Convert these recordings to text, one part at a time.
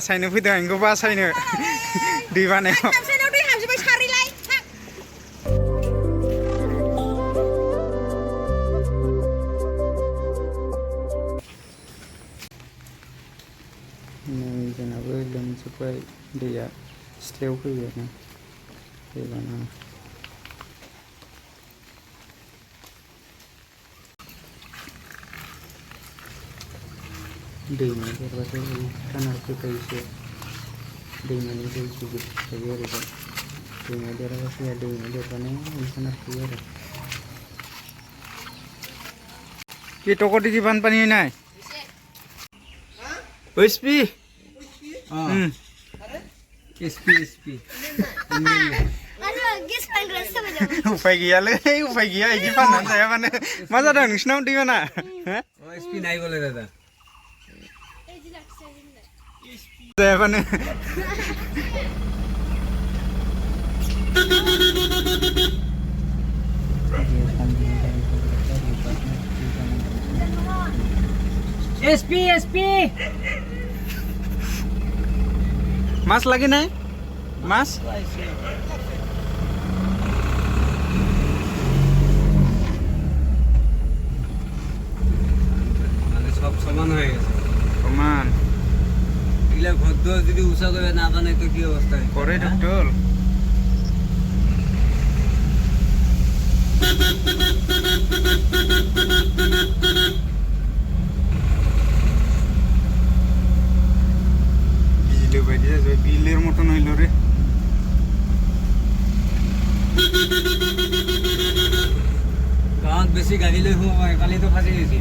बासायनो फैदों आंखौ बासायनो दै बानायाव जोंनाबो लोमजोब्बाय दैया सिथ्लायाव फैबाय ना दै बाना दैमा देरबाथाय खाना फैखायोसो दैमानि दै गिदिर थायो आरो दा दैमा देराबा फैया दैमा देरबानो खाना फैयो आरो ये टोकोटी की बानपानी है ना एसपी एसपी उफाय गैयालै उफाय गैया इदि फाननानै जाया माने मा जादों नोंसिनाव दैबाना एसपि नायगले दादा जायाबानो एसपी माছ লাগে নাই মাছ মানে সব সমান হয়ে গেছে সমান ইলা ঘদ্দ যদি উষা করে না জানে তো কি অবস্থা করে ডক্টর বিলে বাইরে যাবে বিলের মতন হইল রে গাঁৱত বেছি গাড়ী লৈ সোমাই কালিতো ফাঁচি গৈছি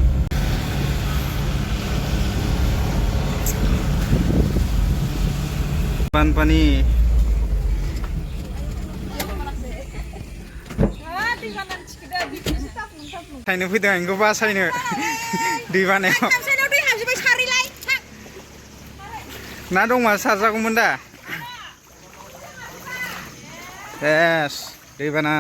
বানপানী सायनो फैदों आंखौ बासायनो दै बानायाव ना दंबा सारजागौमोन दा एस दैबाना